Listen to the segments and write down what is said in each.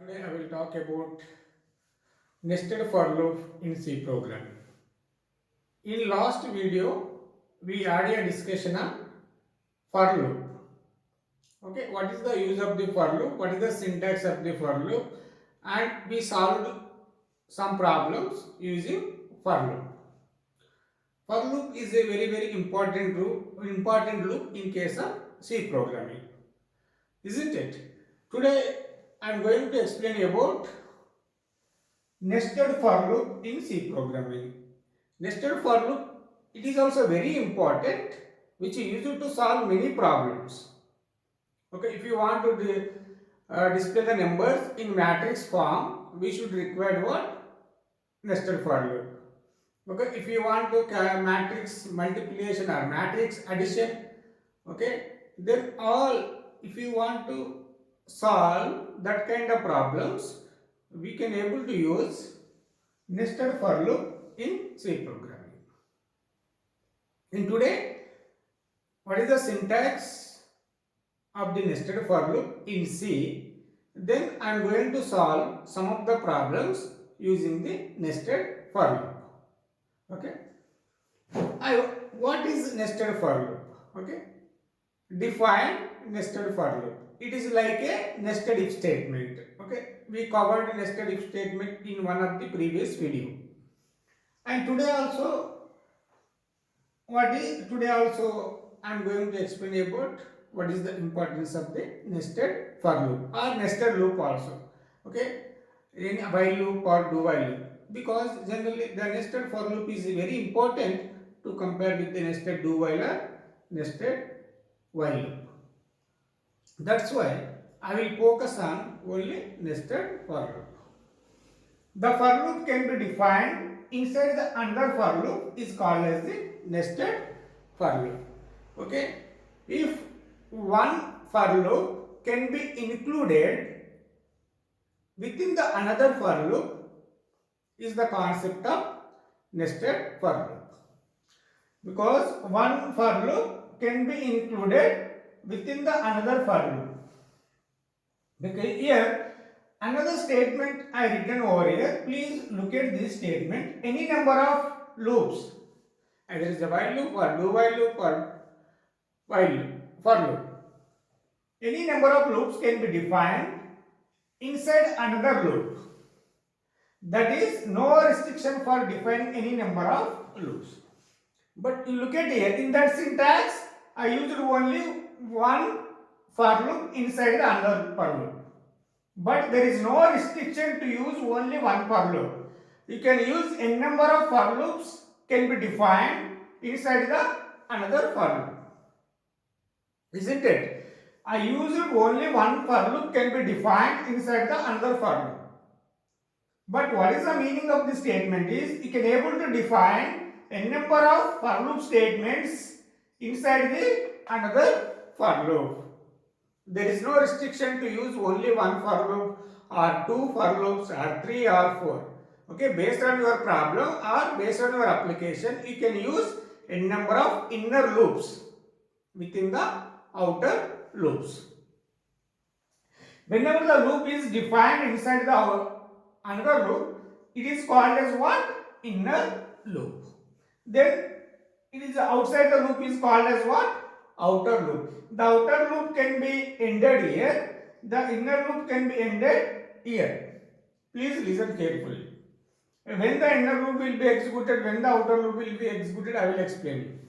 Today I will talk about nested for loop in C program. In last video, we had a discussion on for loop. Okay, what is the use of the for loop? What is the syntax of the for loop? And we solved some problems using for loop. For loop is a very important loop in case of C programming, isn't it? Today I am going to explain about nested for loop in C programming. Nested for loop, it is also very important, which is used to solve many problems. Okay, if you want to display the numbers in matrix form, we should require what? Nested for loop. Okay, if you want to matrix multiplication or matrix addition, okay, then if you want to solve that kind of problems, we can able to use nested for loop in C programming. In today, what is the syntax of the nested for loop in C? Then I am going to solve some of the problems using the nested for loop. Okay. What is nested for loop? Okay. Define nested for loop. It is like a nested if statement. Okay. We covered nested if statement in one of the previous video. And today also I am going to explain about what is the importance of the nested for loop or nested loop also. Okay, in while loop or do while loop, because generally the nested for loop is very important to compare with the nested do while or nested while loop. That's why I will focus on only nested for loop. The for loop can be defined inside the another for loop is called as the nested for loop. Okay, if one for loop can be included within the another for loop is the concept of nested for loop, because one for loop can be included within the another for loop. Because here another statement I written over here, please look at this statement. Any number of loops, either is a while loop or do while loop or while loop, for loop. Any number of loops can be defined inside another loop. That is no restriction for defining any number of loops. But look at here, in that syntax, I used only one for loop inside the another for loop. But there is no restriction to use only one for loop. You can use n number of for loops can be defined inside the another for loop. Isn't it? I used only one for loop can be defined inside the another for loop. But what is the meaning of this statement is you can able to define n number of for loop statements inside the another for loop. There is no restriction to use only one for loop or two for loops or three or four. Okay, based on your problem or based on your application, you can use n number of inner loops within the outer loops. Whenever the loop is defined inside the another loop, it is called as what? Inner loop. Then it is outside the loop is called as what? Outer loop. The outer loop can be ended here. The inner loop can be ended here. Please listen carefully. When the inner loop will be executed, when the outer loop will be executed, I will explain you.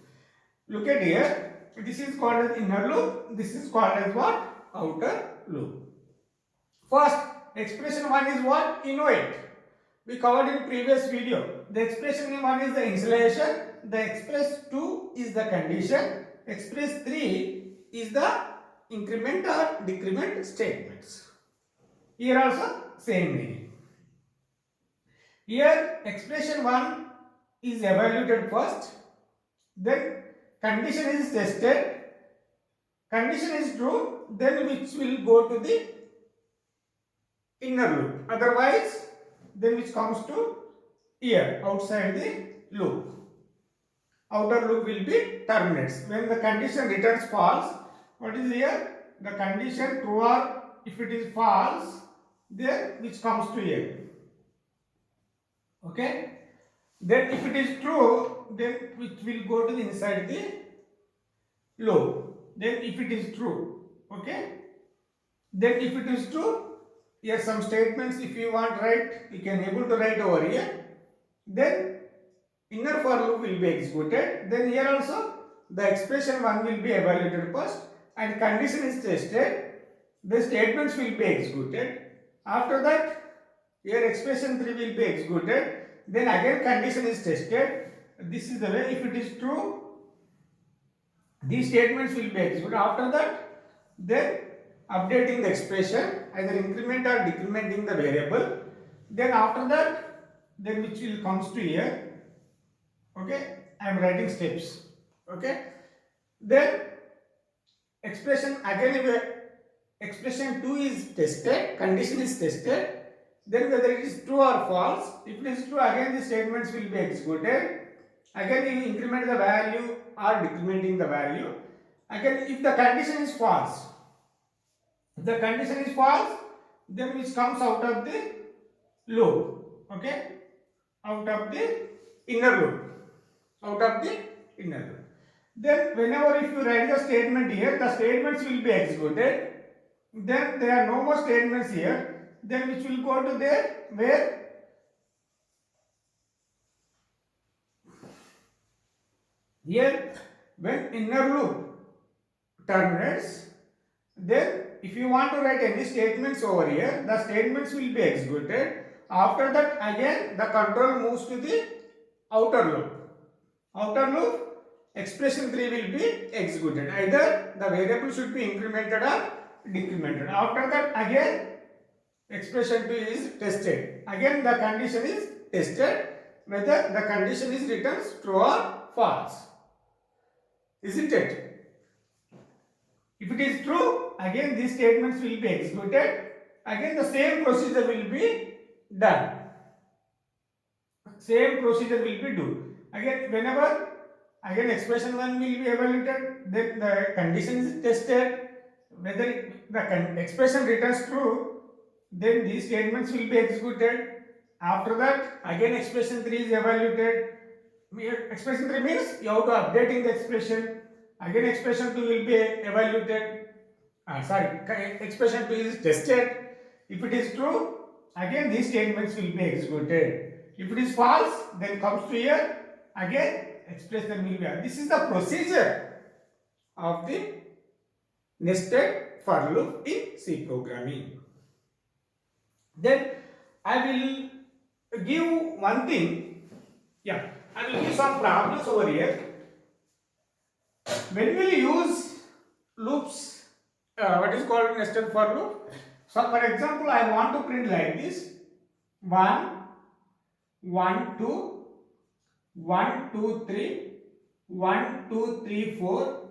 Look at here. This is called as inner loop. This is called as what? Outer loop. First, expression 1 is what? Innovate. We covered in previous video. The expression 1 is the initialization. The express 2 is the condition. Express 3 is the increment or decrement statements. Here also same meaning. Here expression 1 is evaluated first. Then condition is tested. Condition is true. Then which will go to the inner loop. Otherwise, then which comes to here outside the loop. Outer loop will be terminates. When the condition returns false, what is here? The condition true or if it is false, then which comes to here. Okay. Then if it is true, then it will go to the inside the loop. Then if it is true, okay. Then if it is true, here some statements if you want write, you can able to write over here. Then inner for loop will be executed. Then here also the expression 1 will be evaluated first and condition is tested. The statements will be executed. After that, here expression 3 will be executed. Then again condition is tested. This is the way. If it is true, these statements will be executed. After that, then updating the expression, either increment or decrementing the variable. Then after that, then which will comes to here. Okay, I am writing steps. Okay, then expression again, if expression 2 is tested, condition is tested, then whether it is true or false. If it is true, again the statements will be executed. Again you increment the value or decrementing the value. Again if the condition is false, if the condition is false, then which comes out of the loop. Okay, out of the inner loop. Out of the inner loop. Then whenever if you write the statement here, the statements will be executed. Then there are no more statements here. Then which will go to there where here when inner loop terminates, then if you want to write any statements over here, the statements will be executed. After that again the control moves to the outer loop. Outer loop, expression 3 will be executed. Either the variable should be incremented or decremented. After that again expression 2 is tested. Again the condition is tested whether the condition is returns true or false. Isn't it? If it is true, again these statements will be executed. Again the same procedure will be done. Same procedure will be done. Again whenever again expression 1 will be evaluated, then the condition is tested. Whether the expression returns true, then these statements will be executed. After that again expression 3 is evaluated. Expression 3 means you have to updating the expression. Again expression 2 will be evaluated. Expression 2 is tested. If it is true, again these statements will be executed. If it is false, then comes to here, again expression will be. This is the procedure of the nested for loop in C programming. Then I will give one thing. Yeah, I will give some problems over here. When we use loops, what is called nested for loop. So for example, I want to print like this: 1, 1, 2, 1, 2, 3, 1, 2, 3, 4,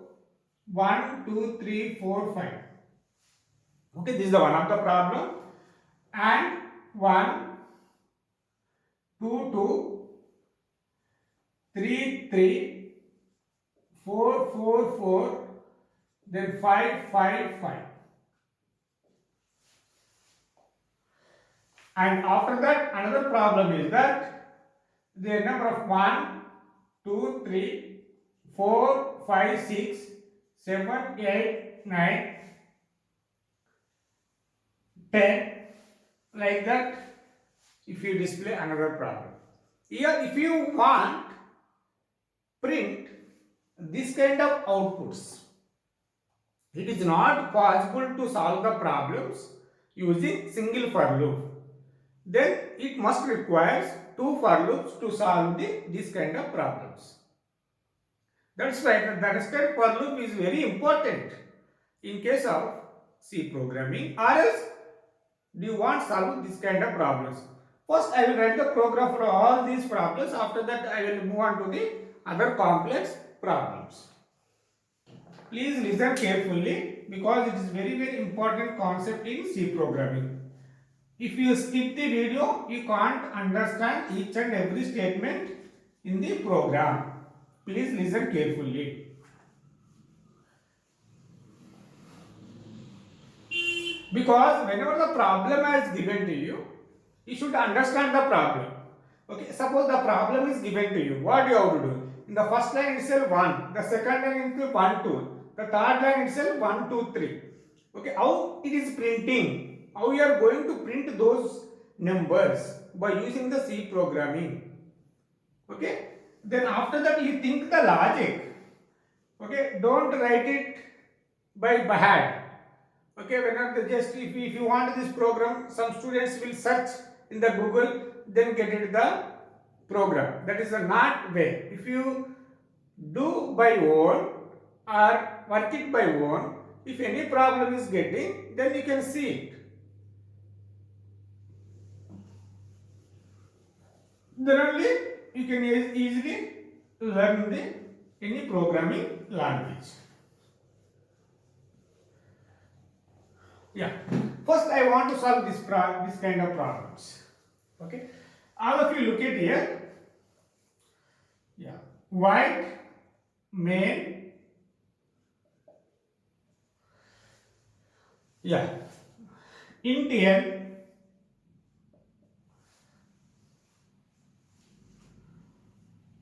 1, 2, 3, 4, 5. Okay, this is the one of the problem. And 1, 2, 2, 3, 3, 4, 4, 4, then 5, 5, 5. And after that, another problem is that the number of 1, 2, 3, 4, 5, 6, 7, 8, 9, 10, like that. If you display another problem. Here, if you want print this kind of outputs, it is not possible to solve the problems using single for loop. Then it must requires 2 for loops to solve this kind of problems. That's why the nested for loop is very important in case of C programming, or else do you want to solve this kind of problems. First I will write the program for all these problems. After that I will move on to the other complex problems. Please listen carefully because it is very important concept in C programming. If you skip the video, you can't understand each and every statement in the program. Please listen carefully. Because whenever the problem is given to you should understand the problem. Okay, suppose the problem is given to you, what you have to do? In the first line itself 1, the second line itself 1, 2, the third line itself 1, 2, 3. Okay, how it is printing? How you are going to print those numbers? By using the C programming. Okay, then after that you think the logic. Okay, don't write it by hand. Okay, whenever just if you want this program, some students will search in the Google, then get it the program. That is a not way. If you do by own or work it by own, if any problem is getting, then you can see it. Then only you can easily learn the any programming language. Yeah. First, I want to solve this kind of problems. Okay. All of you look at here. Yeah. White, main. Yeah. Int n.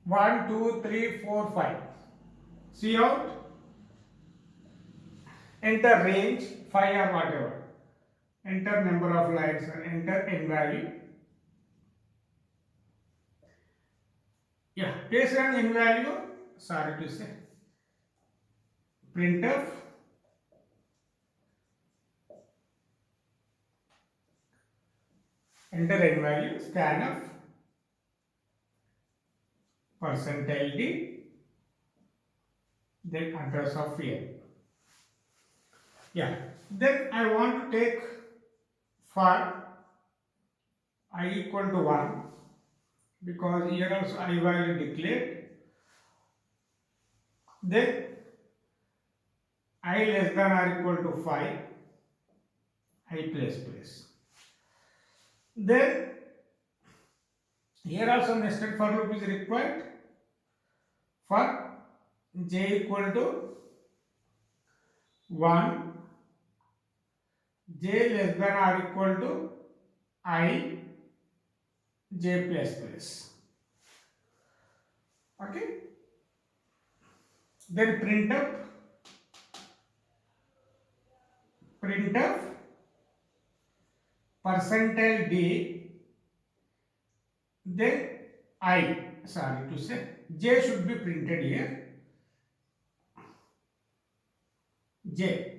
One, two, three, four, five. See out. Enter range 5 or whatever. Enter number of lines or enter n value. Yeah, based on n value, sorry to say, printf enter n value, scanf %d, then address of n. Yeah, then I want to take for I equal to 1, because here also I value declared. Then I less than or equal to 5, I place place. Then here also nested for loop is required for j equal to 1, j less than or equal to I, j plus plus. Okay. Then printf %d, then I, sorry to say, j should be printed here, j.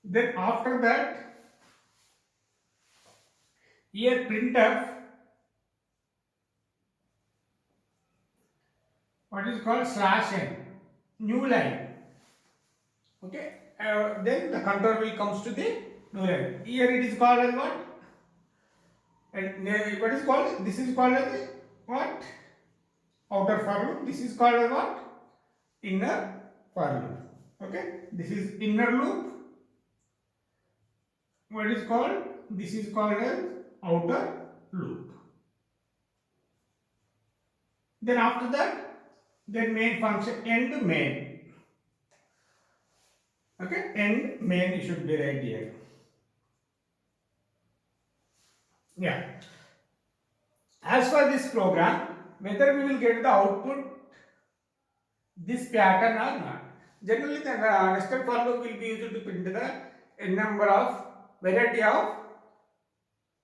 Then after that, here printf, what is called /n, new line. Okay, then the control will comes to the new line. Here it is called as what? And what is called? This is called as what? Outer for loop. This is called as what? Inner for loop. Okay, this is inner loop. What is called? This is called as outer loop. Then after that, then main function end main. Okay, end main should be right here. Yeah. As for this program, whether we will get the output this pattern or not. Generally, the nested for loop will be used to print the n number of variety of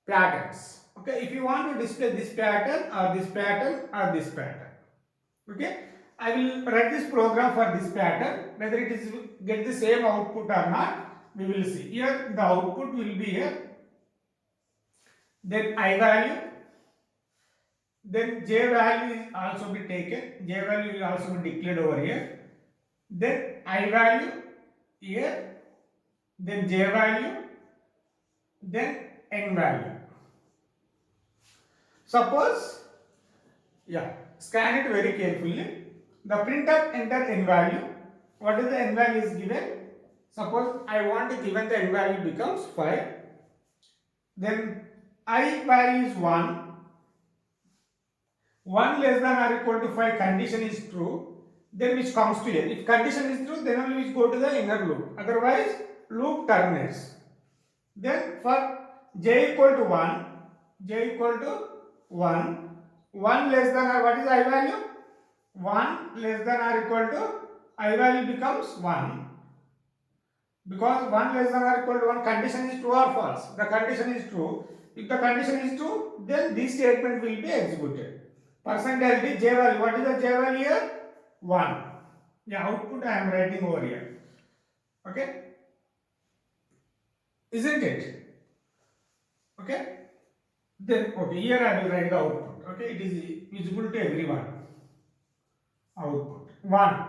patterns. Okay, if you want to display this pattern or this pattern or this pattern. Okay, I will write this program for this pattern. Whether it is get the same output or not, we will see. Here the output will be here. Then I value. Then j value is also be taken. J value will also be declared over here. Then I value here. Then j value. Then n value. Suppose, yeah, scan it very carefully. The printf enter n value. What is the n value is given? Suppose I want to given the n value becomes 5. Then I value is 1. 1 less than or equal to 5 condition is true, then which comes to here. If condition is true, then only which go to the inner loop. Otherwise, loop terminates. Then for j equal to 1, j equal to 1, 1 less than or what is I value? 1 less than or equal to I value becomes 1. Because 1 less than or equal to 1 condition is true or false? The condition is true. If the condition is true, then this statement will be executed. Percentage j value. What is the j value here? 1. The output I am writing over here. Okay? Isn't it? Okay? Then, okay, here I will write the output. Okay? It is visible to everyone. Output 1.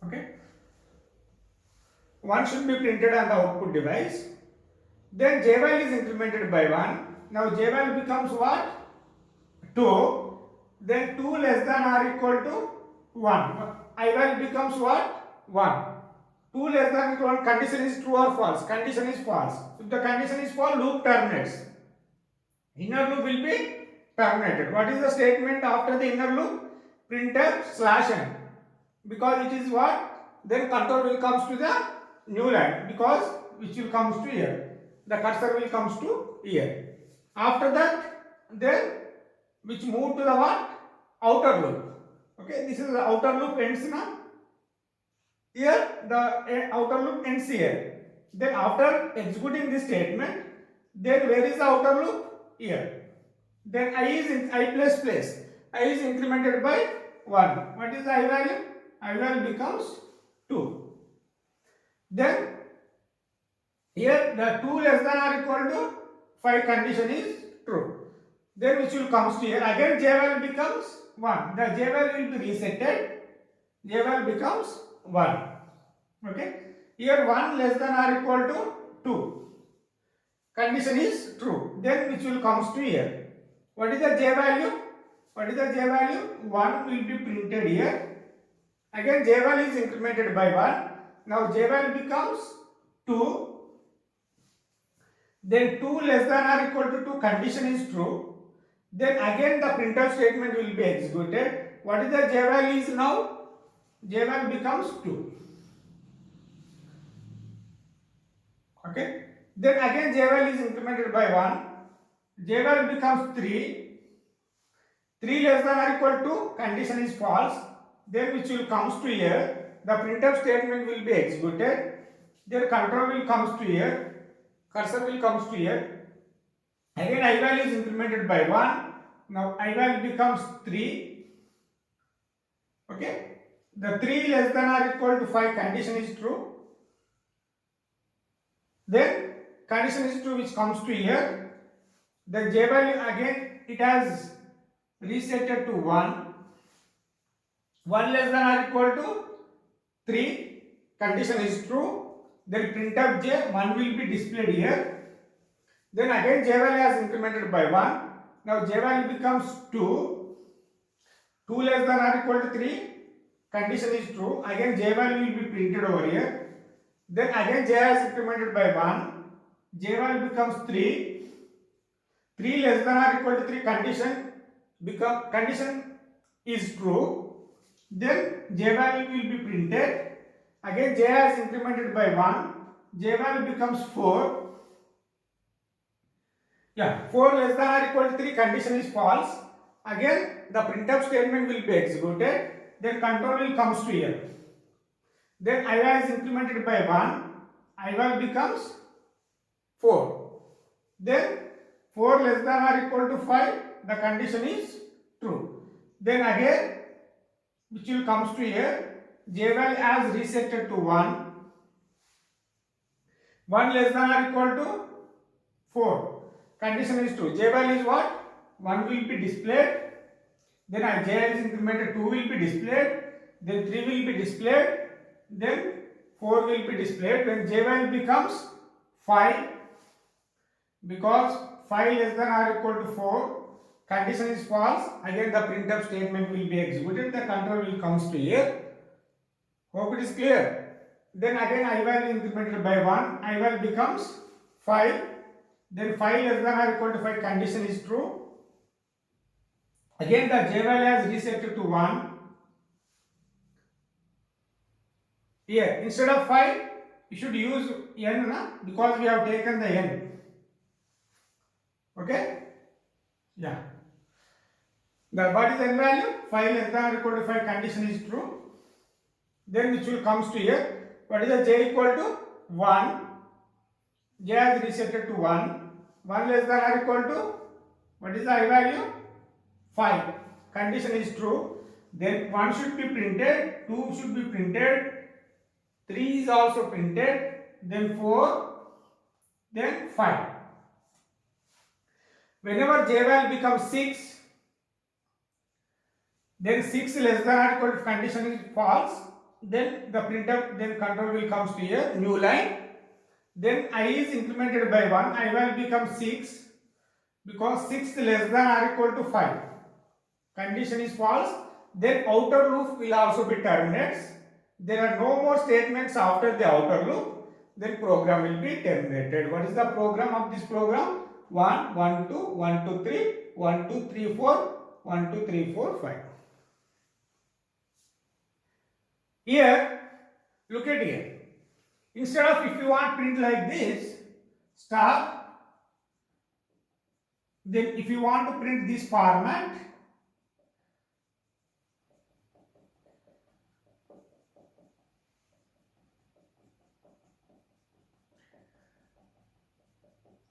Okay? 1 should be printed on the output device. Then j value is incremented by 1. Now j value becomes what? 2. Then 2 less than or equal to 1. I value becomes what? 1. 2 less than or equal to 1. Condition is true or false? Condition is false. If the condition is false, loop terminates. Inner loop will be terminated. What is the statement after the inner loop? Printf /n. Because it is what? Then control will comes to the new line, because which will comes to here. The cursor will comes to here. After that, then which move to the what? Outer loop. Okay, this is the outer loop ends now. Here the outer loop ends here. Then after executing this statement, then where is the outer loop? Here. Then I is in I plus place. I is incremented by 1. What is the I value? I value becomes 2. Then here the 2 less than or equal to 5 condition is true. Then which will comes to here. Again j value becomes 1. The j value will be resetted. J value becomes 1. Okay. Here 1 less than or equal to 2. Condition is true. Then which will comes to here. What is the j value? What is the j value? 1 will be printed here. Again j value is incremented by 1. Now j value becomes 2. Then 2 less than or equal to 2 condition is true. Then again the printf statement will be executed. What is the j value is now? J value becomes 2. Okay. Then again j value is incremented by 1. J value becomes 3. 3 less than or equal to condition is false. Then which will comes to here. The printf statement will be executed. Then control will comes to here. Cursor will comes to here. Again I value is incremented by 1. Now I value becomes 3. Okay. The 3 less than or equal to 5 condition is true. Then condition is true which comes to here. The j value again it has resetted to 1. 1 less than or equal to 3. Condition is true. Then printf j 1 will be displayed here. Then again j value has incremented by 1. Now j value becomes 2. 2 less than or equal to 3. Condition is true. Again j value will be printed over here. Then again j has incremented by 1. J value becomes 3. 3 less than or equal to 3 condition is true. Then j value will be printed. Again j has incremented by 1. J value becomes 4. Yeah, 4 less than or equal to 3 condition is false. Again the printf statement will be executed. Then control will comes to here. Then I value is incremented by 1. I value becomes 4. Then 4 less than or equal to 5, the condition is true. Then again which will comes to here, j value as resetted to 1. 1 less than or equal to 4. Condition is true. J value is what? 1 will be displayed. Then j is incremented, 2 will be displayed. Then 3 will be displayed. Then 4 will be displayed. When j value becomes 5, because 5 less than or equal to 4, condition is false. Again the printf statement will be executed. The control will comes to here. Hope it is clear. Then again I value incremented by 1. I value becomes 5. then 5 less than or equal to 5 condition is true. Again the j value has reset to 1. Here instead of 5 you should use n because we have taken the n. Okay? Yeah. What is n value? 5 less than or equal to 5 condition is true. Then which will comes to here. What is the j equal to? 1. J has reset to 1. 1 less than or equal to? What is the I value? 5. Condition is true. Then 1 should be printed, 2 should be printed, 3 is also printed, then 4, then 5. Whenever j value becomes 6, then 6 less than or equal to condition is false, then the printf, then control will comes to here, new line, then I is incremented by 1, I value becomes 6, because 6 less than or equal to 5, condition is false, then outer loop will also be terminated. There are no more statements after the outer loop, then program will be terminated. What is the program of this program? 1, 1, 2, 1, 2, 3, 1, 2, 3, 4, 1, 2, 3, 4, 5. Here, look at here. Instead of if you want print like this, star, then if you want to print this format,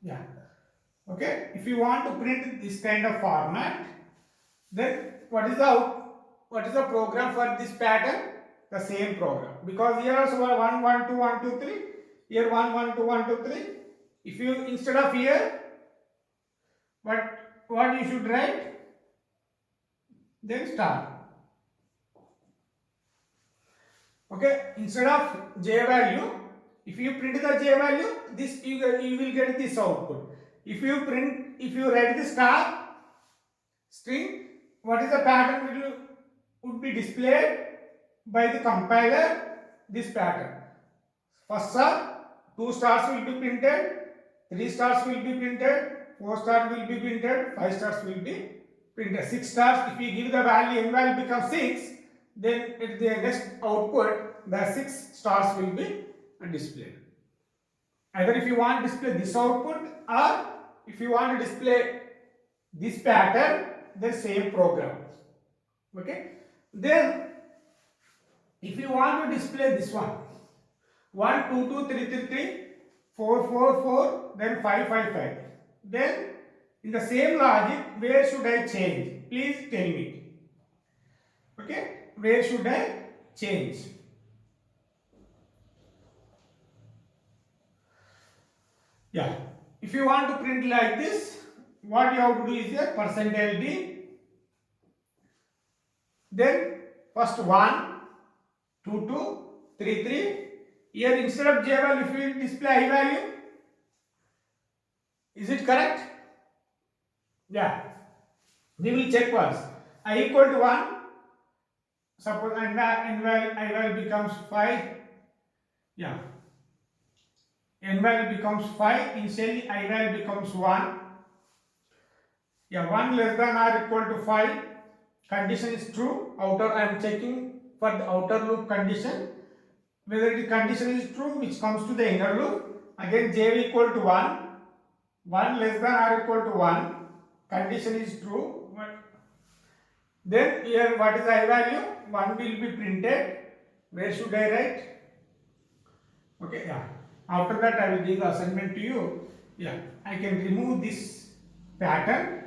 yeah, okay, if you want to print this kind of format, then what is the program for this pattern? The same program, because here also 1, 1, 2, 1, 2, 3, here 1, 1, 2, 1, 2, 3. If you instead of here, what you should write? Then star. Okay, instead of j value, if you print the j value, this you will get this output. If you write the star string, what is the pattern would be displayed by the compiler? This pattern. First star, 2 stars will be printed, 3 stars will be printed, 4 stars will be printed, 5 stars will be printed. 6 stars, if we give the value, n value becomes 6, then at the next output, the 6 stars will be displayed. Either if you want to display this output, or if you want to display this pattern, the same program. Okay. Then if you want to display this one, 1, 2, 2, 3, 3, 3, 4, 4, 4, then 5, 5, 5. Then in the same logic, where should I change? Please tell me. Okay, where should I change? Yeah, if you want to print like this, what you have to do is a %d. Then first 1, 2, 2, 3, 3. Here instead of j value, if you display I value, is it correct? Yeah. We will check once. I equal to 1. Suppose I value becomes 5. Yeah. N value becomes 5. Initially I value becomes 1. Yeah. 1 less than or equal to 5. Condition is true. Outer I am checking for the outer loop condition. Whether the condition is true, which comes to the inner loop. Again j equal to 1. 1 less than or equal to 1. Condition is true. Then here what is I value? 1 will be printed. Where should I write? Okay, yeah. After that I will give the assignment to you. Yeah, I can remove this pattern.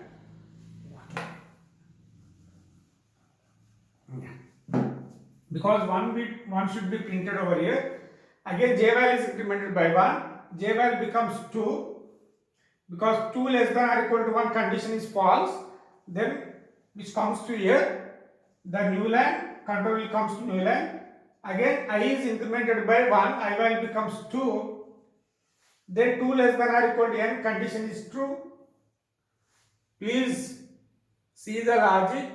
Yeah. Because one should be printed over here. Again j value is incremented by 1. J value becomes 2. Because 2 less than or equal to 1 condition is false. Then which comes to here, the new line, control will comes to new line. Again I is incremented by 1, I value becomes 2. Then 2 less than or equal to n, condition is true. Please see the logic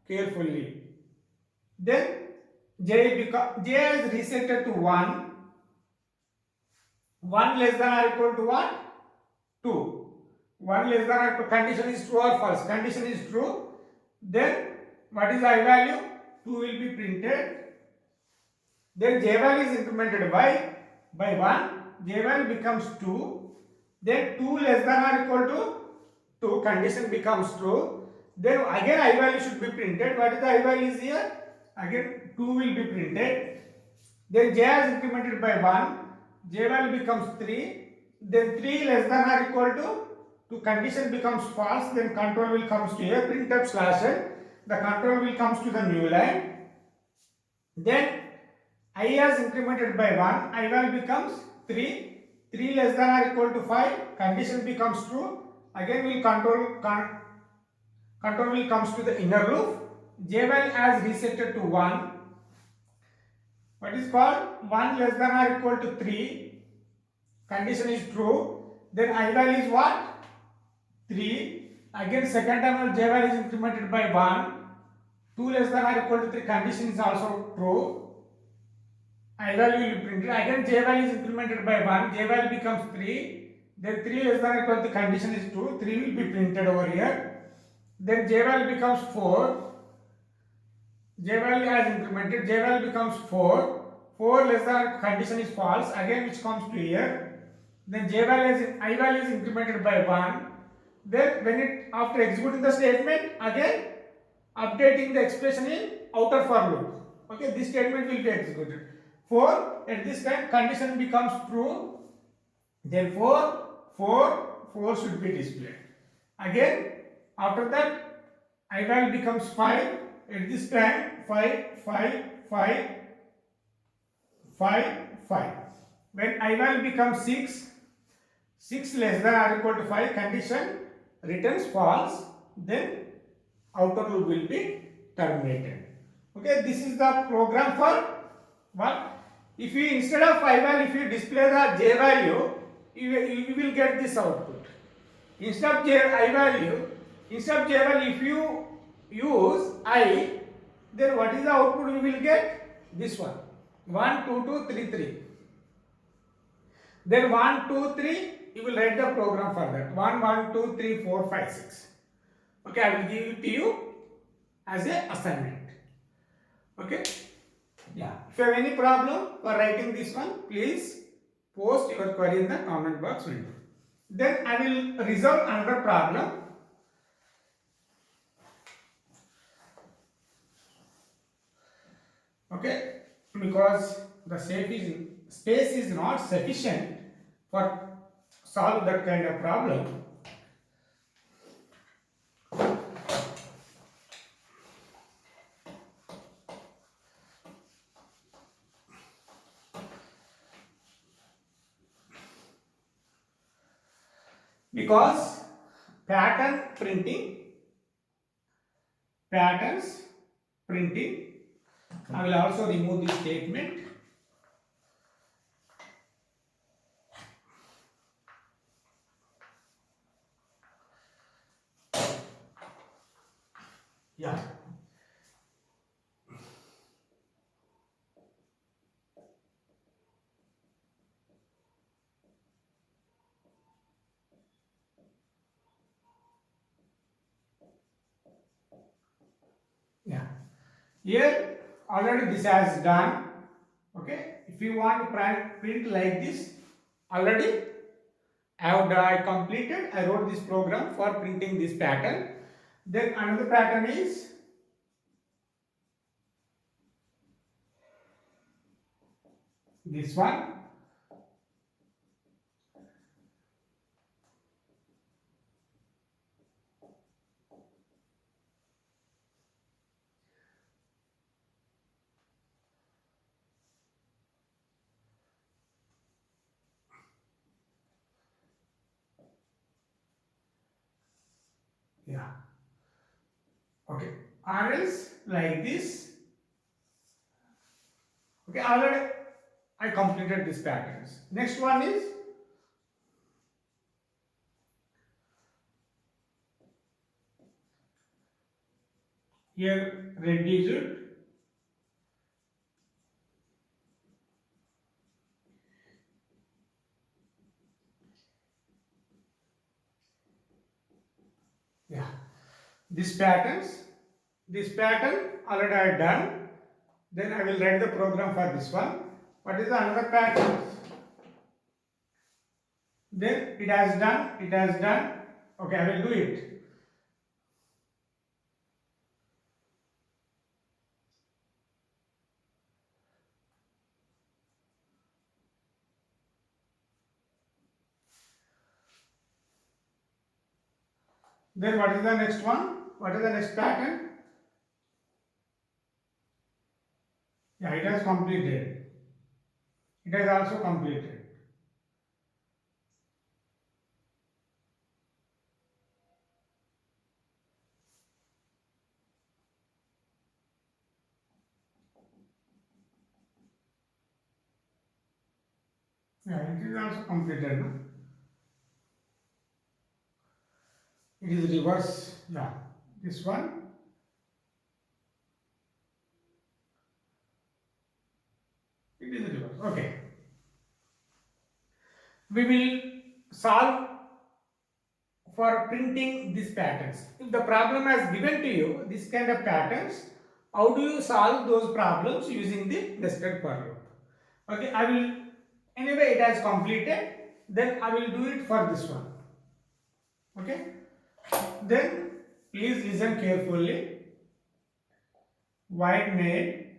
carefully. Then j is reset to 1. 1 less than or equal to what? 2. 1 less than or condition is true or false. Condition is true. Then what is I value? 2 will be printed. Then j value is incremented by 1. J value becomes 2. Then 2 less than or equal to 2. Condition becomes true. Then again I value should be printed. What is the I value is here? Again 2 will be printed. Then j is incremented by 1. J value becomes 3. Then 3 less than or equal to condition becomes false. Then control will comes to here. Printf slash n. The control will comes to the new line. Then I is incremented by 1. I value becomes 3. 3 less than or equal to 5. Condition becomes true. Again will control will comes to the inner loop. J value as resetted to 1. What is called 1 less than or equal to 3. Condition is true. Then I value is what? 3. Again second time j value is incremented by 1. 2 less than or equal to 3. Condition is also true. I value will be printed. Again j value is incremented by 1. J value becomes 3. Then 3 less than or equal to condition is true. 3 will be printed over here. Then j value becomes 4. J value as incremented. J value becomes 4. 4 less than condition is false. Again which comes to here. Then j value is I value is incremented by 1. Then when it after executing the statement again updating the expression in outer for loop. Okay, this statement will be executed. 4 at this time condition becomes true. Therefore 4 should be displayed. Again after that I value becomes 5. At this time 5 5 5 5 5. When I value becomes 6, 6 less than or equal to 5, condition returns false. Then outer loop will be terminated. Okay, this is the program for what? If you instead of I value, if you display the j value, you will get this output. Instead of I value, if you use I, then what is the output we will get? This one. 1, 2, 2, 3, 3. Then 1, 2, 3, you will write the program for that. 1, 1, 2, 3, 4, 5, 6. Okay, I will give it to you as a assignment. Okay. Yeah. If you have any problem for writing this one, please post your query in the comment box window. Then I will resolve another problem. Okay, because the space is not sufficient for solve that kind of problem. Because patterns printing, I will also remove this statement. Yeah. Yeah. Here already this has done. Okay. If you want to print like this, already I completed. I wrote this program for printing this pattern. Then another pattern is this one. Yeah. Okay. Or else like this. Okay. Already I completed these patterns. Next one is here reduced. Yeah, this pattern already I have done. Then I will write the program for this one. What is the another pattern? Then it has done. Okay, I will do it. Then what is the next one? What is the next pattern? Yeah, it has completed. It has also completed. Yeah, it is also completed. No? It is reverse. Yeah, this one. It is reverse. Okay. We will solve for printing these patterns. If the problem has given to you this kind of patterns, how do you solve those problems using the nested for loop? Okay, I will, anyway it has completed, then I will do it for this one. Okay, then please listen carefully. Void main,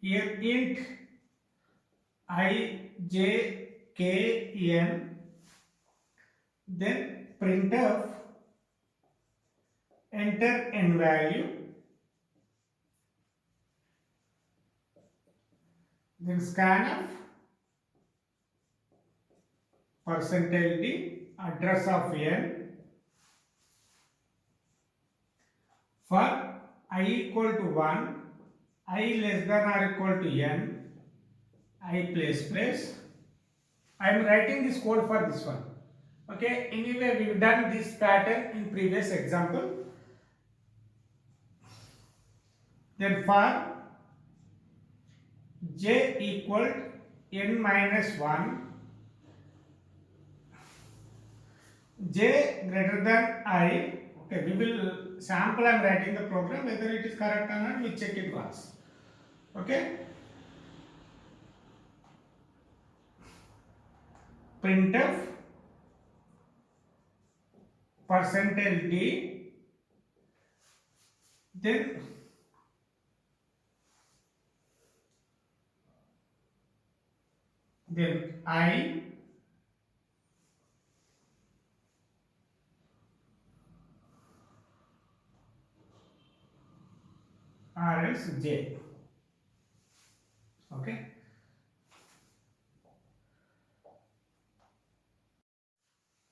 here int I, j, k, n, then printf, enter n value, then scanf, percentage d, address of n, for I equal to 1, I less than or equal to n, I place. I am writing this code for this one. Okay, anyway we have done this pattern in previous example. Then for j equal n minus 1, j greater than I. Okay, we will sample. I am writing the program, whether it is correct or not, we check it once. Okay, printf percentage d, then I or else j. Okay,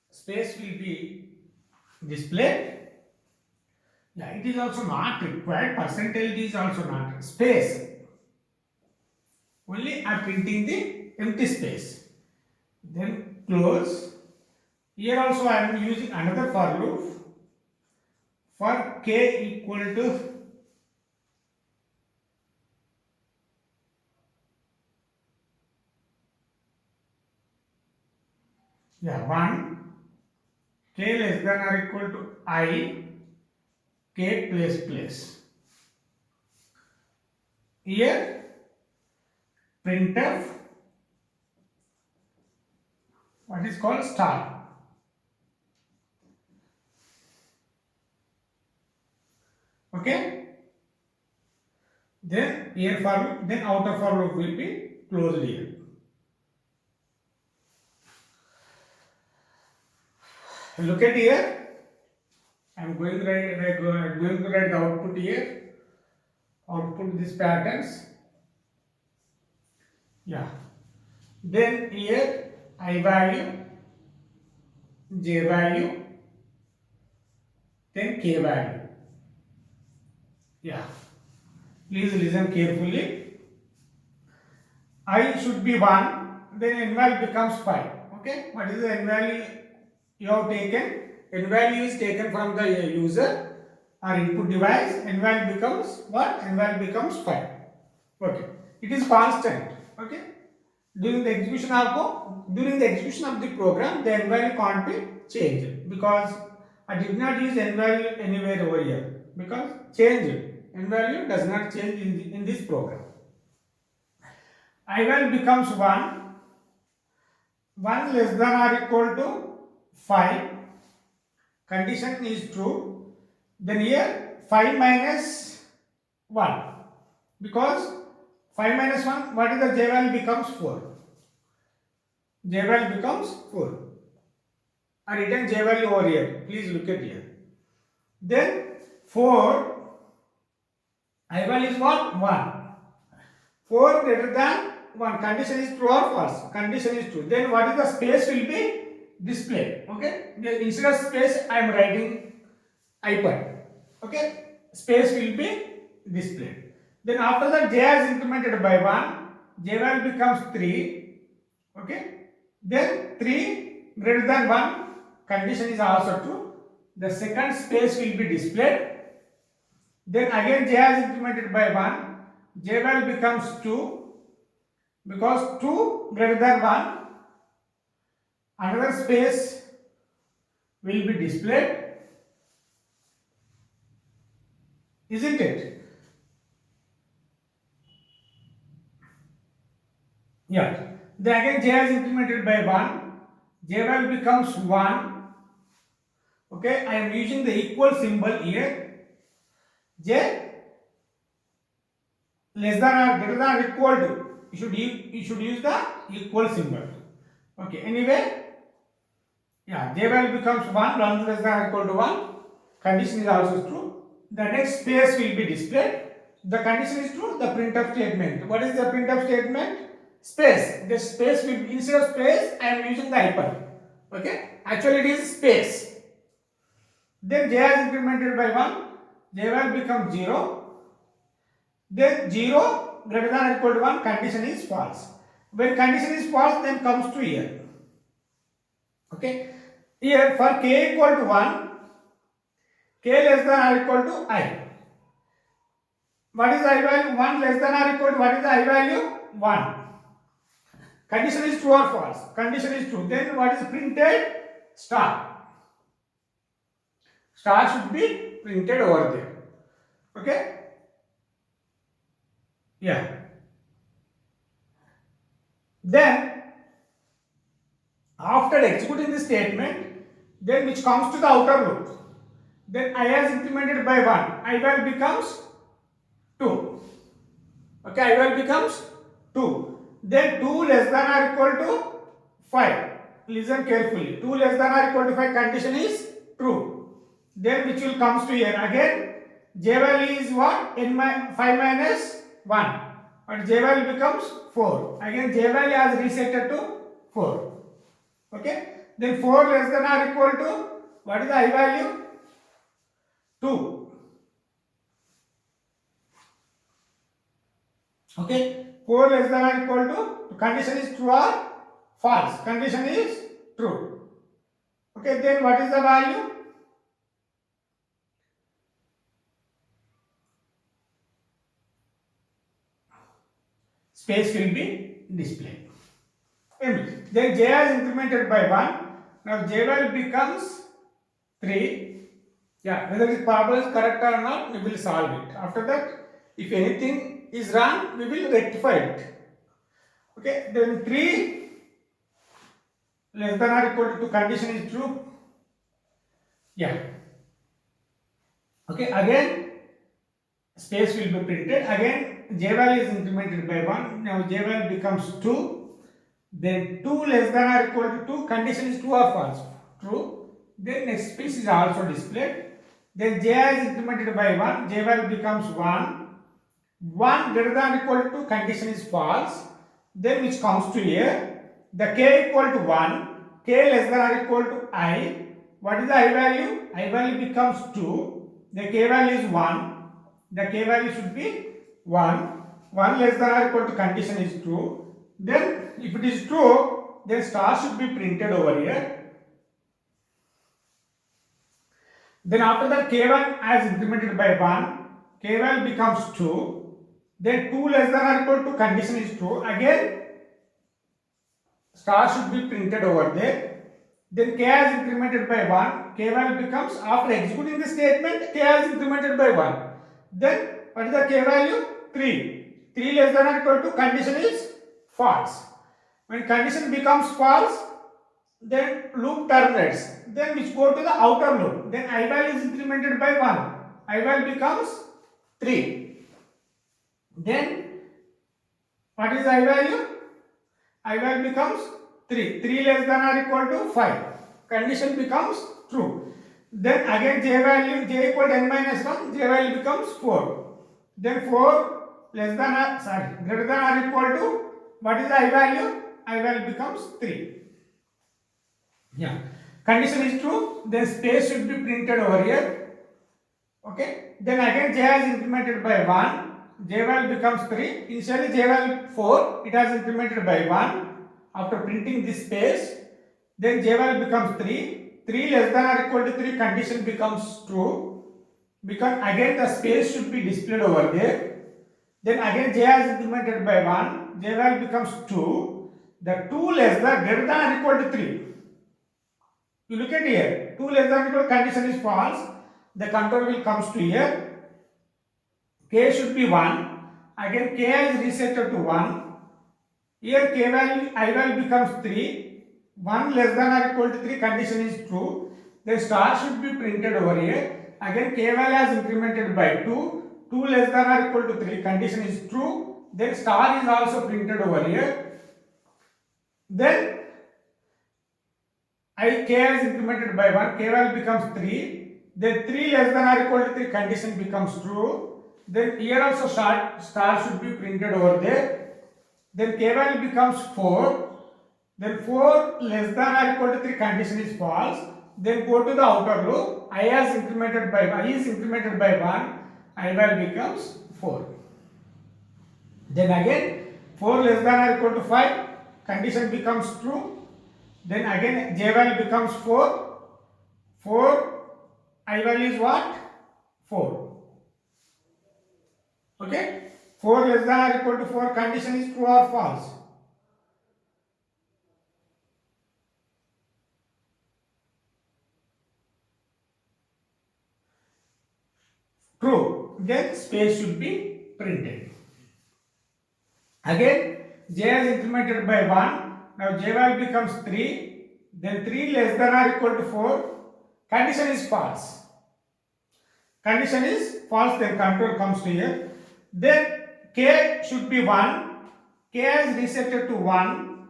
space will be displayed. Yeah, it is also not required. Percentage is also not space. Only I am printing the empty space. Then close. Here also I am using another for loop for k equal to yeah 1, k less than or equal to I, k place. Here printf what is called star. Okay. Then here for loop, then outer for loop will be closed here. Look at here. I am going to write the output here. Output these patterns. Yeah. Then here I value, j value, then k value. Yeah. Please listen carefully. I should be 1, then n value becomes 5. Okay. What is the n value you have taken? N value is taken from the user or input device. N value becomes what? N value becomes 5. Okay. It is constant. Okay. During the execution of the program, the n value can't be changed. because I did not use n value anywhere over here because change n value does not change in this program. I value becomes 1, 1 less than or equal to 5, condition is true. Then here 5 minus 1, because 5 minus 1, what is the j value becomes 4. J value becomes 4. I written j value over here. Please look at here. Then 4, I value is what? 1. 4 greater than 1. Condition is true or false? Condition is true. Then what is the space will be displayed? Okay. Instead of space, I am writing hyphen. Okay. Space will be displayed. Then after that, j is incremented by 1. J value becomes 3. Okay. Then 3 greater than 1. Condition is also true. The second space will be displayed. Then again j is incremented by 1. J value becomes 2. Because 2 greater than 1. Another space will be displayed. Isn't it? Yeah. Then again j is incremented by 1. J value becomes 1. Okay, I am using the equal symbol here. J less than or greater than or equal to. You should use the equal symbol. Okay, anyway, yeah, j value becomes 1, 1 less than or equal to 1. Condition is also true. The next space will be displayed. The condition is true. The printf statement. What is the printf statement? Space. The space will be, instead of space, I am using the hyphen. Okay, actually it is space. Then j is incremented by 1. J value becomes 0. Then 0 greater than or equal to 1. Condition is false. When condition is false, then comes to here. Okay. Here for k equal to 1, k less than or equal to I. What is the I value? 1 less than or equal to what is the I value? 1. Condition is true or false? Condition is true. Then what is printed? Star. Star should be printed over there. Okay. Yeah. Then after executing this statement, then which comes to the outer loop. Then I is incremented by 1. I value becomes 2. Okay, I value becomes 2. Then 2 less than or equal to 5. Listen carefully. 2 less than or equal to 5, condition is true. Then which will comes to here again. J value is what? 5 minus 1. And j value becomes 4. Again j value has resetted to 4. Okay. Then 4 less than or equal to what is the I value? 2. Okay. 4 less than or equal to, condition is true or false? Condition is true. Okay. Then what is the value? Space will be displayed. Then j is incremented by 1. Now j value becomes 3. Yeah, whether this problem is correct or not, we will solve it. After that, if anything is wrong, we will rectify it. Okay, then 3 less than or equal to 2, condition is true. Yeah. Okay, again space will be printed. Again j value is incremented by 1. Now j value becomes 2. Then 2 less than or equal to 2, condition is true or false? True. Then next space is also displayed. Then j is incremented by 1. J value becomes 1. 1 greater than or equal to 2, condition is false. Then which comes to here. The k equal to 1. K less than or equal to I. What is the I value? I value becomes 2. The k value is 1. The k value should be 1. 1 less than or equal to, condition is true. Then if it is true, then star should be printed over here. Then after that k1 as incremented by 1, k value becomes 2. Then 2 less than or equal to, condition is true. Again star should be printed over there. Then k is incremented by 1, k value becomes, after executing the statement, k is incremented by 1. Then what is the k value? 3. 3 less than or equal to, condition is false. When condition becomes false, then loop terminates. Then which go to the outer loop. Then I value is incremented by 1. I value becomes 3. Then what is I value? I value becomes 3. 3 less than or equal to 5. Condition becomes true. Then again j value, j equal to n minus 1, j value becomes 4. Then 4 less than or, greater than or equal to, what is the I value? I value becomes 3. Yeah. Condition is true. Then space should be printed over here. Okay. Then again j is incremented by 1. J value becomes 3. Initially j value 4. It has incremented by 1. After printing this space, then j value becomes 3. 3 less than or equal to 3, condition becomes true. Because again the space should be displayed over there. Then again j is incremented by 1. J value becomes 2. The 2 less than, greater than or equal to 3. You look at here. 2 less than or equal to, condition is false. The control will comes to here. K should be 1. Again k is reset to 1. Here k value, I value becomes 3. 1 less than or equal to 3, condition is true. The star should be printed over here. Again k value is incremented by 2. 2 less than or equal to 3, condition is true. Then star is also printed over here. Then k is incremented by 1. K value becomes 3. Then 3 less than or equal to 3, condition becomes true. Then here also star should be printed over there. Then k value becomes 4. Then 4 less than or equal to 3, condition is false. Then go to the outer loop. I is incremented by 1. I value becomes 4. Then again 4 less than or equal to 5, condition becomes true. Then again j value becomes 4. 4 I value is what? 4. Okay. 4 less than or equal to 4, condition is true or false? True. Then space should be printed. Again j is incremented by 1. Now j value becomes 3. Then 3 less than or equal to 4. Condition is false. Condition is false. Then control comes to here. Then k should be 1. K is reset to 1.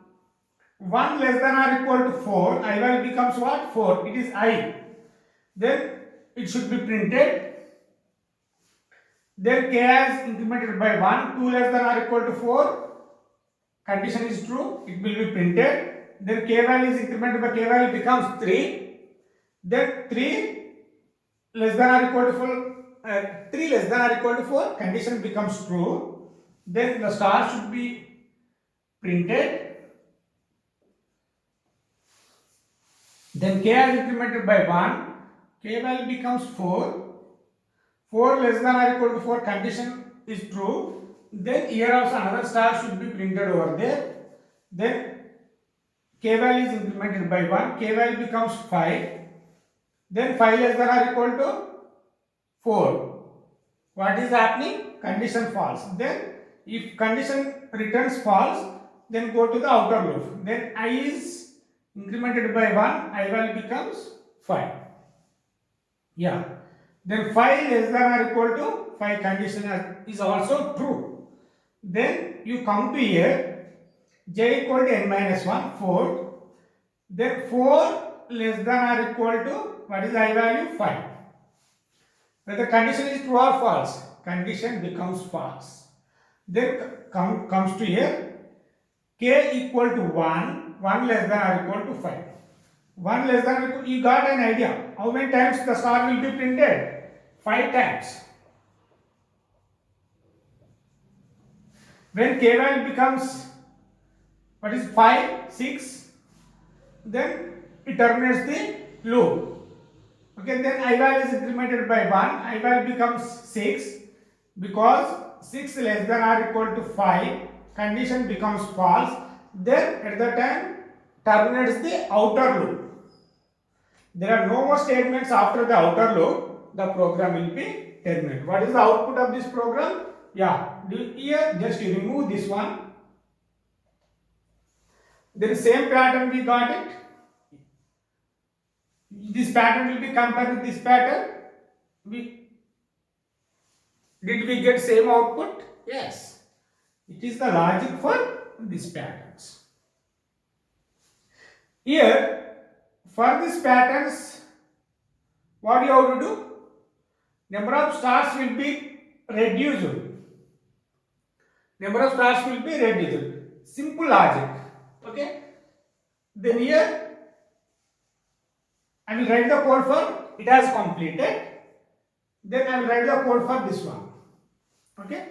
1 less than or equal to 4. I value becomes what? 4. It is I. Then it should be printed. Then k is incremented by 1. 2 less than or equal to 4. Condition is true. It will be printed. Then k value is incremented by, k value becomes 3. Then 3 less than or equal to 4. 3 less than or equal to 4. Condition becomes true. Then the star should be printed. Then k is incremented by 1. K value becomes 4. 4 less than or equal to 4, condition is true. Then here also another star should be printed over there. Then k value is incremented by 1. K value becomes 5. Then 5 less than or equal to 4. What is happening? Condition false. Then if condition returns false, then go to the outer loop. Then I is incremented by 1. I value becomes 5. Yeah. Then 5 less than or equal to 5, condition is also true. Then you come to here, j equal to n minus 1, 4. Then 4 less than or equal to, what is I value? 5. Whether condition is true or false, condition becomes false. Then comes to here, k equal to 1, 1 less than or equal to 5. 1 less than or equal, you got an idea. How many times the star will be printed? 5 times. When k value becomes, what is 5, 6, then it terminates the loop. Okay, then I value is incremented by 1. I value becomes 6 because 6 less than or equal to 5. Condition becomes false. Then at the time terminates the outer loop. there are no more statements after the outer loop, the program will be terminated. What is the output of this program? Yeah, here just you remove this one. Then same pattern we got it. This pattern will be compared with this pattern. Did we get same output? Yes. It is the logic for these patterns. Here, for these patterns, what you have to do? Number of stars will be reduced. Number of stars will be reduced. Simple logic. Okay. Then here, I will write the code for it has completed. Then I will write the code for this one. Okay.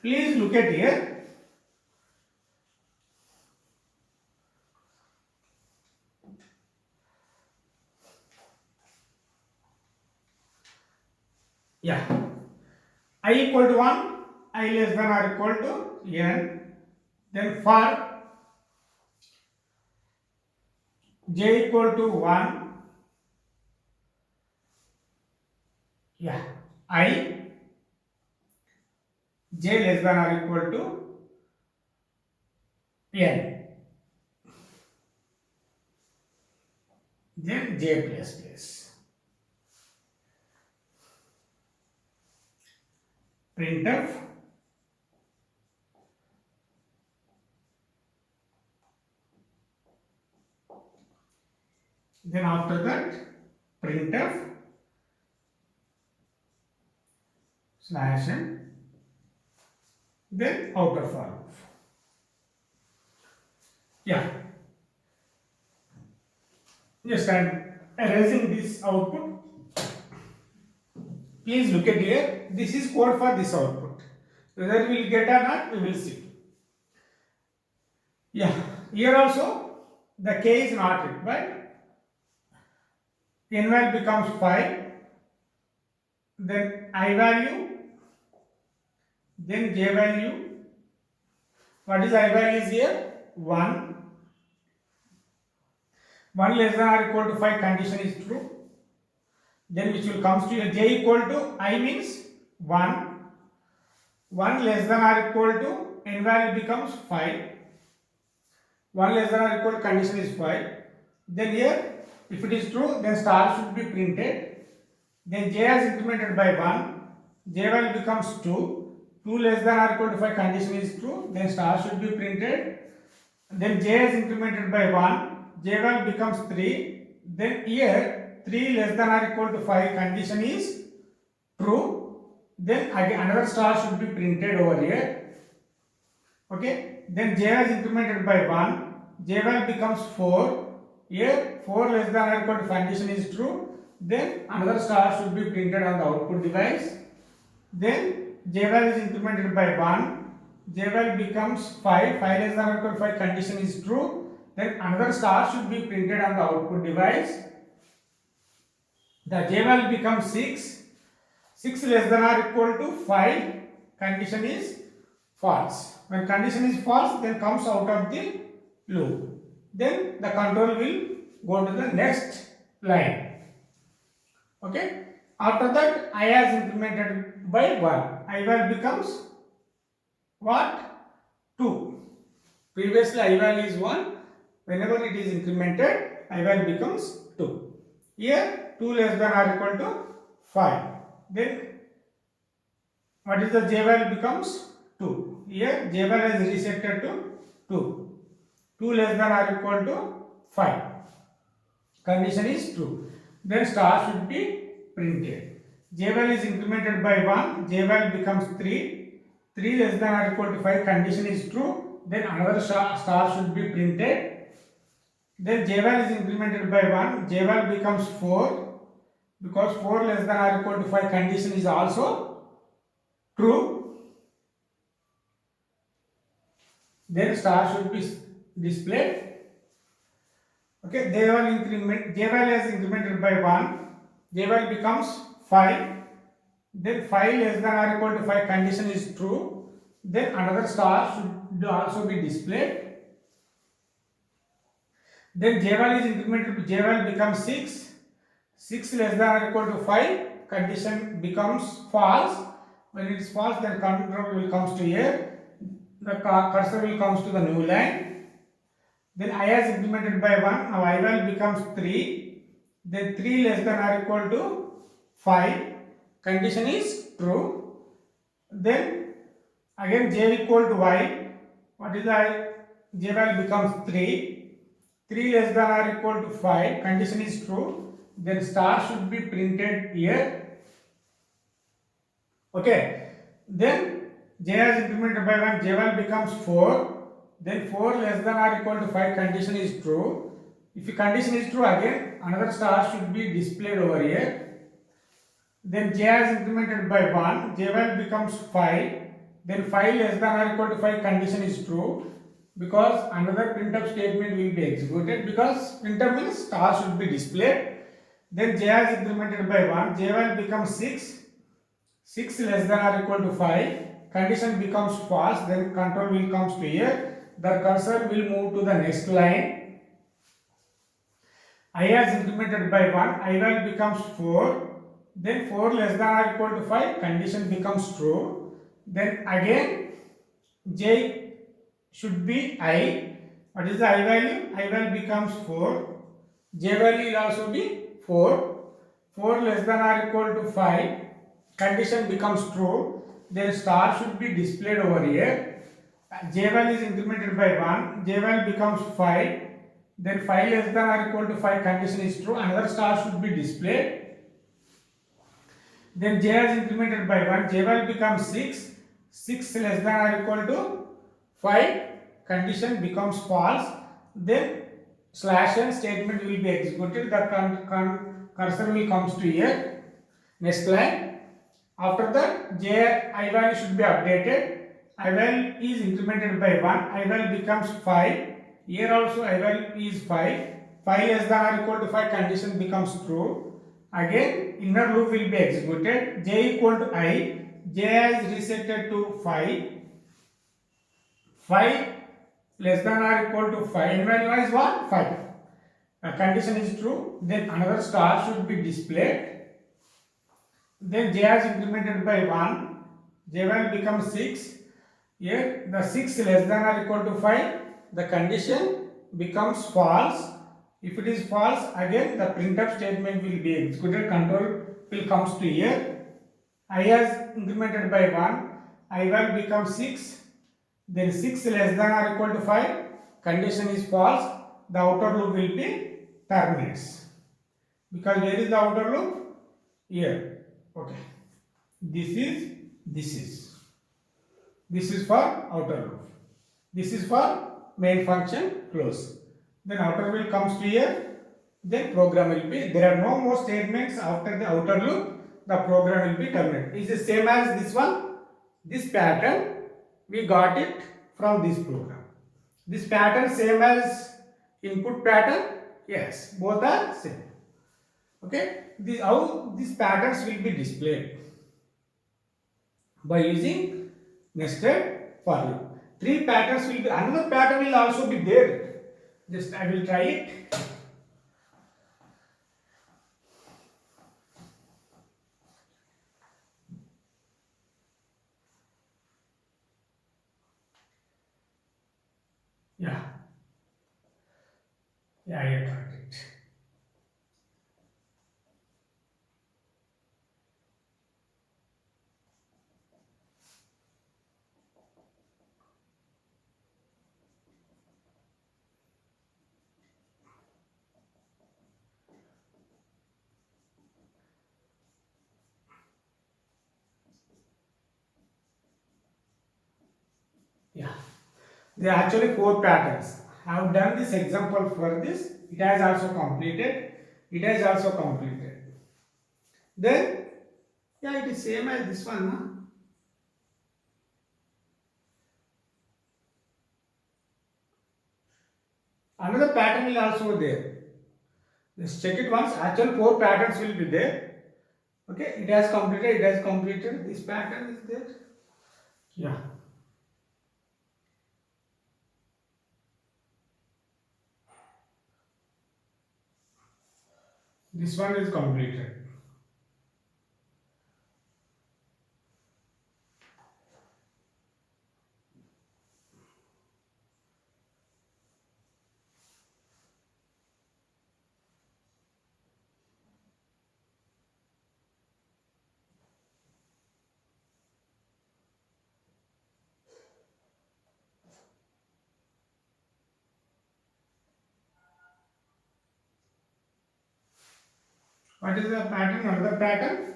Please look at here. Yeah. I equal to 1, I less than or equal to n. Then for j equal to 1, yeah, I j less than or equal to n. Then j plus plus. Printf then after that printf slash n then outer for loop. Yeah, just I am erasing this output. Please look at here. This is code for this output. Whether we will get or not, we will see. Yeah, here also the k is not required. N value becomes 5, then I value, then j value. What is I value is here? 1. 1 less than or equal to 5 condition is true. Then which will comes to your j equal to I means 1. 1 less than or equal to n value becomes 5. 1 less than or equal to condition is 5. Then here if it is true then star should be printed. Then j is incremented by 1. J value becomes 2. 2 less than or equal to 5 condition is true. Then star should be printed. Then j is incremented by 1. J value becomes 3. Then here 3 less than or equal to 5 condition is true. Then again another star should be printed over here. Okay. Then j is incremented by 1. J value becomes 4. Here 4 less than or equal to condition is true. Then another star should be printed on the output device. Then j value is incremented by 1. J value becomes 5. 5 less than or equal to 5 condition is true. Then another star should be printed on the output device. The j value becomes 6. 6 less than or equal to 5 condition is false. When condition is false, then comes out of the loop. Then the control will go to the next line. Okay. After that, I is incremented by 1. I value becomes what? 2. Previously I value is 1. Whenever it is incremented, I value becomes 2. Here 2 less than or equal to 5. Then what is the j value becomes 2. Here j value is resetted to 2. 2 less than or equal to 5. Condition is true. Then star should be printed. J value is incremented by 1. J value becomes 3. 3 less than or equal to 5 condition is true. Then another star should be printed. Then j value is incremented by 1. J value becomes 4. Because 4 less than or equal to 5 condition is also true. Then star should be displayed. Okay, j value is incremented by 1. J value becomes 5. Then 5 less than or equal to 5 condition is true. Then another star should also be displayed. Then j value is incremented to j value becomes 6. 6 less than or equal to 5, condition becomes false. When it is false, then control will comes to here, the cursor will comes to the new line. Then I is implemented by 1, now I value becomes 3, then 3 less than or equal to 5, condition is true. Then again j equal to y, what is the j value becomes 3, 3 less than or equal to 5, condition is true. Then star should be printed here. Okay, then j is implemented by 1, j value becomes 4, then 4 less than or equal to 5, condition is true. If the condition is true, again another star should be displayed over here. Then j is implemented by 1, j value becomes 5, then 5 less than or equal to 5, condition is true, because another printf statement will be executed, because printf means star should be displayed. Then j is implemented by 1, j value becomes 6, 6 less than or equal to 5, condition becomes false, then control will comes to here, the cursor will move to the next line. I is implemented by 1, I value becomes 4, then 4 less than or equal to 5, condition becomes true. Then again j should be I, what is the I value? I value becomes 4, j value will also be 4, 4 less than or equal to 5, condition becomes true. Then star should be displayed over here. J value is implemented by 1, j value becomes 5, then 5 less than or equal to 5, condition is true, another star should be displayed. Then j is implemented by 1, j value becomes 6, 6 less than or equal to 5, condition becomes false. Then slash n statement will be executed, the cursor will comes to here, next line. After that j I value should be updated, I value is incremented by 1, I value becomes 5, here also I value is 5, 5 less than or equal to 5, condition becomes true. Again inner loop will be executed, j equal to I, j is resetted to 5, 5 less than or equal to 5, n value is what? 5, condition is true, then another star should be displayed. Then j is incremented by 1, j value becomes 6, here the 6 less than or equal to 5, the condition becomes false. If it is false, again the printf statement will be executed, control will comes to here. I is incremented by 1, I value becomes 6, then 6 less than or equal to 5, condition is false, the outer loop will be terminates, because where is the outer loop? Here. Okay, this is for outer loop, this is for main function close. Then outer will comes to here, then program will be, there are no more statements after the outer loop, the program will be terminated. Is the same as this one, this pattern we got it from this program. This pattern same as input pattern, yes, both are same. Okay, this how these patterns will be displayed by using nested for loop. 3 patterns will be, another pattern will also be there, just I will try it. Yeah, I got it. Yeah, there are actually 4 patterns. I have done this example for this. It has also completed. Then, yeah, it is same as this one. No? Another pattern will also there. Just check it once. Actual 4 patterns will be there. Okay, it has completed. This pattern is there. Yeah. This one is completed. What is the pattern? Another pattern?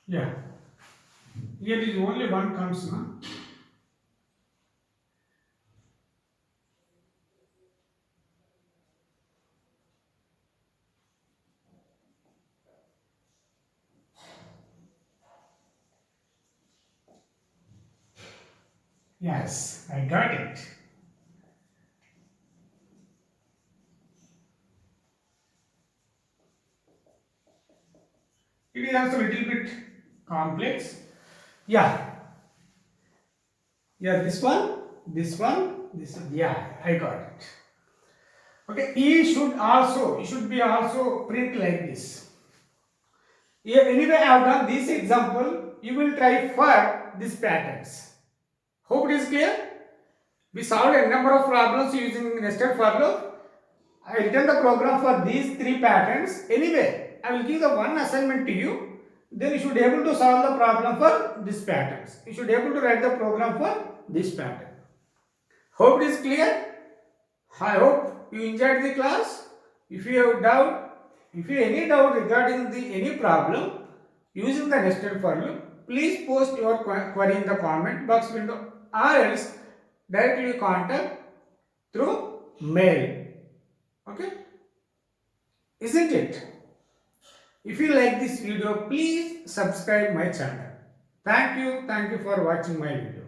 Yeah. Here is only one comes now. Yes, I got it. It is also a little bit complex. Yeah, yeah, this one, this one. Yeah, I got it. Okay, it should be also print like this. Yeah, anyway, I have done this example. You will try for these patterns. Hope it is clear. We solved a number of problems using nested for loop. I written the program for these three patterns. Anyway, I will give the one assignment to you. Then you should be able to solve the problem for these patterns. You should be able to write the program for this pattern. Hope it is clear. I hope you enjoyed the class. If you have doubt, if you have any doubt regarding the any problem using the nested for loop, please post your query in the comment box window or else directly contact through mail. Okay? Isn't it? If you like this video, please subscribe my channel. Thank you for watching my video.